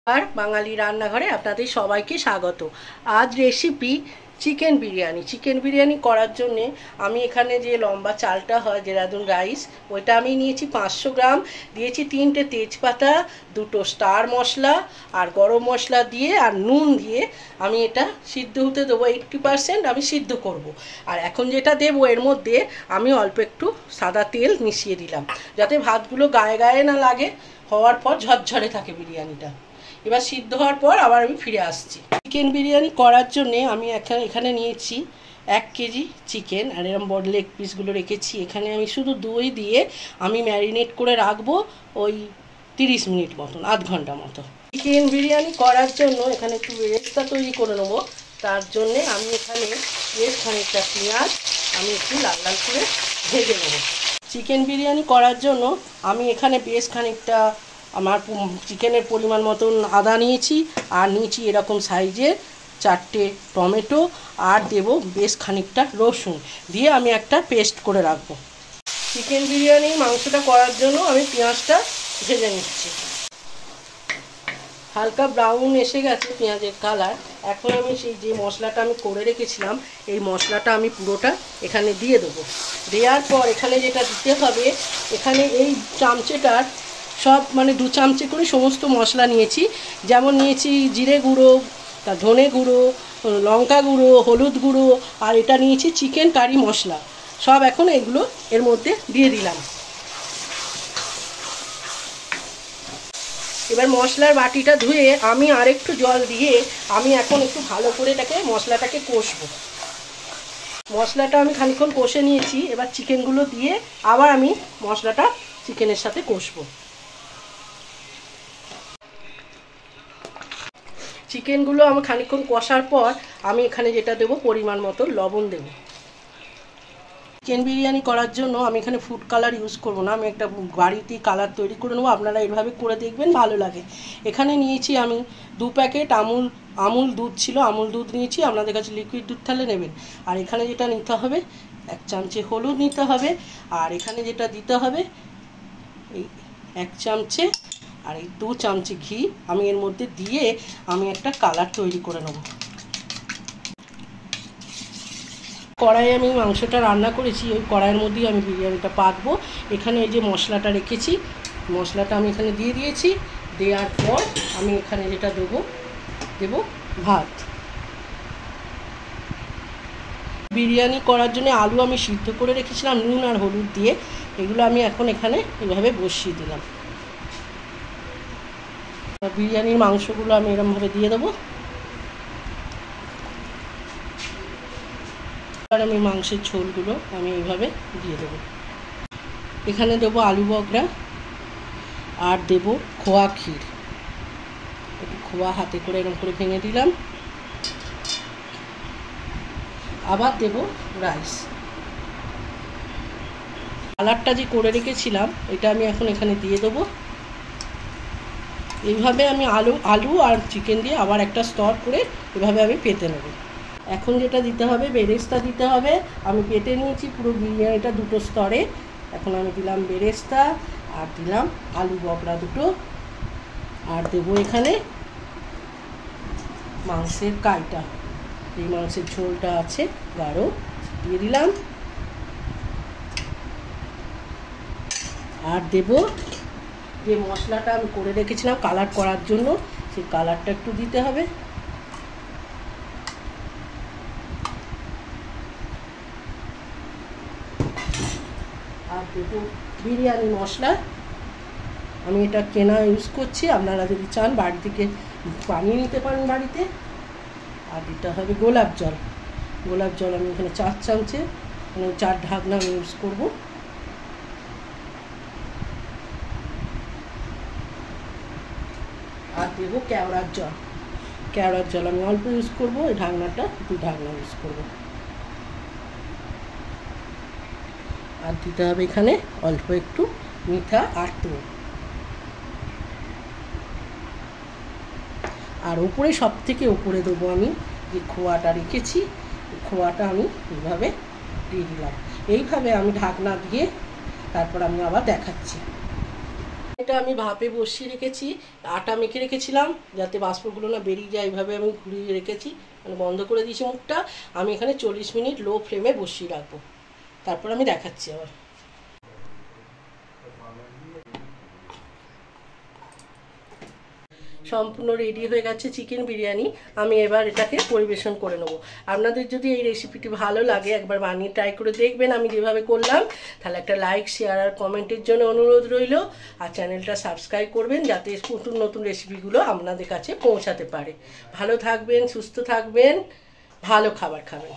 আর বাঙালি রান্নাঘরে আপনাদের সবাইকে স্বাগত। আজ রেসিপি চিকেন বিরিয়ানি করার জন্য আমি এখানে যে লম্বা চালটা হয় দেরাদুন রাইস, ওইটা আমি নিয়েছি 500 গ্রাম, দিয়েছি 3টে তেজপাতা, 2টো স্টার মশলা আর গরম মশলা দিয়ে আর নুন দিয়ে আমি এটা সিদ্ধ হতে দেবো। 80% আমি সিদ্ধ করব। আর এখন যেটা দেবো এর মধ্যে আমি অল্প একটু সাদা তেল মিশিয়ে দিলাম, যাতে ভাতগুলো গায়ে গায়ে না লাগে, হওয়ার পর ঝরঝরে থাকে বিরিয়ানিটা। এবার সিদ্ধ হওয়ার পর আবার আমি ফিরে আসছি। চিকেন বিরিয়ানি করার জন্যে আমি এখানে নিয়েছি 1 কেজি চিকেন, আর এরকম বড় লেগ পিসগুলো রেখেছি। এখানে আমি শুধু দই দিয়ে আমি ম্যারিনেট করে রাখবো ওই 30 মিনিট মতন, আধ ঘন্টা মতো। চিকেন বিরিয়ানি করার জন্য এখানে একটু বেরেস্তা তৈরি করে নেবো। তার জন্যে আমি এখানে বেশ খানিকটা পেঁয়াজ আমি একটু লাল লাল করে ভেজে নেবো। চিকেন বিরিয়ানি করার জন্য আমি এখানে বেশ খানিকটা আমার চিকেনের পরিমাণ মতন আদা নিয়েছি, আর নিয়েছি এরকম সাইজের 4টে টমেটো, আর দেব বেশ খানিকটা রসুন দিয়ে আমি একটা পেস্ট করে রাখবো। চিকেন বিরিয়ানির মাংসটা করার জন্য আমি পেঁয়াজটা ভেজে নিচ্ছি। হালকা ব্রাউন এসে গেছে পেঁয়াজের কালার। এখন আমি সেই যে মশলাটা আমি করে রেখেছিলাম এই মশলাটা আমি পুরোটা এখানে দিয়ে দেবো। দেওয়ার পর এখানে যেটা দিতে হবে, এখানে এই চামচেটার সব 2 চামচে করে সমস্ত মশলা নিয়েছি। যেমন নিয়েছি জিরে গুঁড়ো, তার ধনে গুঁড়ো, লঙ্কা গুঁড়ো, হলুদ গুঁড়ো, আর এটা নিয়েছি চিকেন কারি মশলা। সব এখন এগুলো এর মধ্যে দিয়ে দিলাম। এবার মশলার বাটিটা ধুয়ে আমি আরেকটু জল দিয়ে আমি এখন একটু ভালো করে মশলাটাকে কষবো। মশলাটা আমি খানিকক্ষণ কষে নিয়েছি। এবার চিকেনগুলো দিয়ে আবার আমি মশলাটা চিকেনের সাথে কষবো। চিকেনগুলো আমি খানিকক্ষণ কষার পর আমি এখানে যেটা দেবো পরিমাণ মতো লবণ দেবো। চিকেন বিরিয়ানি করার জন্য আমি এখানে ফুড কালার ইউজ করব না, আমি একটা বাড়িতেই কালার তৈরি করে নেবো। আপনারা এইভাবে করে দেখবেন, ভালো লাগে। এখানে নিয়েছি আমি 2 প্যাকেট আমুল দুধ ছিল, আমুল দুধ নিয়েছি। আপনাদের কাছে লিকুইড দুধ থাকলে নেবেন। আর এখানে যেটা নিতে হবে 1 চামচে হলুদ নিতে হবে, আর এখানে যেটা দিতে হবে এই 1 চামচে, আর এই 2 চামচে ঘি আমি এর মধ্যে দিয়ে আমি একটা কালার তৈরি করে নেব। কড়াইয়ে আমি মাংসটা রান্না করেছি, ওই কড়াইয়ের মধ্যেই আমি বিরিয়ানিটা পাতবো। এখানে এই যে মশলাটা রেখেছি, মশলাটা আমি এখানে দিয়ে দিয়েছি। দেওয়ার পর আমি এখানে যেটা দেবো ভাত। বিরিয়ানি করার জন্য আলু আমি সিদ্ধ করে রেখেছিলাম নুন আর হলুদ দিয়ে, এগুলো আমি এখন এখানে এভাবে বসিয়ে দিলাম। বিরিয়ানির মাংসগুলো আমি এরকমভাবে দিয়ে দেবো। আর আমি মাংসের ঝোলগুলো আমি এইভাবে দিয়ে দেবো। এখানে দেবো আলু বকরা, আর দেবো খোয়া ক্ষীর। একটু খোয়া হাতে করে এরকম করে ভেঙে দিলাম। আবার দেবো রাইস। কালারটা যে করে রেখেছিলাম এটা আমি এখন এখানে দিয়ে দেবো। এইভাবে আমি আলু আর চিকেন দিয়ে আবার একটা স্তর করে এভাবে আমি পেতে নেব। এখন যেটা দিতে হবে বেরেস্তা দিতে হবে। আমি পেতে নিয়েছি পুরো বিরিয়ানিটা 2টো স্তরে। এখন আমি দিলাম বেরেস্তা, আর দিলাম আলু বকরা 2টো, আর দেবো এখানে মাংসের কাইটা, এই মাংসের ঝোলটা আছে গাঢ়, দিয়ে দিলাম। আর দেবো যে মশলাটা আমি করে রেখেছিলাম কালার করার জন্য, সেই কালারটা একটু দিতে হবে। আর দেবো বিরিয়ানি মশলা। আমি এটা কেনা ইউজ করছি, আপনারা যদি চান বাড়ি থেকে বানিয়ে নিতে পারেন বাড়িতে। আর দিতে হবে গোলাপ জল। আমি এখানে 4 চামচে 4 ঢাকনা আমি ইউজ করব। আর দেবো কেওড়ার জল আমি অল্প ইউজ করব। এই ঢাকনাটা 2 ঢাকনা ইউজ করব। আর দিতে হবে এখানে অল্প একটু মিঠা আর তেল। আর উপরে সবথেকে উপরে দেবো আমি যে খোয়াটা রেখেছি, খোয়াটা আমি এইভাবে দিয়ে দিলাম। এইভাবে আমি ঢাকনা দিয়ে তারপর আমি আবার দেখাচ্ছি। এটা আমি ভাপে বসিয়ে রেখেছি, আটা মেখে রেখেছিলাম যাতে বাষ্পগুলো না বেরিয়ে যায়, এইভাবে আমি ঘুরিয়ে রেখেছি, মানে বন্ধ করে দিয়েছি মুখটা। আমি এখানে 40 মিনিট লো ফ্লেমে বসিয়ে রাখবো, তারপর আমি দেখাচ্ছি আবার। সম্পূর্ণ রেডি হয়ে গেছে চিকেন বিরিয়ানি। আমি এবার এটাকে পরিবেশন করে নেবো। আপনাদের যদি এই রেসিপিটি ভালো লাগে একবার বানিয়ে ট্রাই করে দেখবেন আমি যেভাবে করলাম। তাহলে একটা লাইক, শেয়ার আর কমেন্টের জন্য অনুরোধ রইল। আর চ্যানেলটা সাবস্ক্রাইব করবেন যাতে নতুন নতুন রেসিপিগুলো আপনাদের কাছে পৌঁছাতে পারে। ভালো থাকবেন, সুস্থ থাকবেন, ভালো খাবার খাবেন।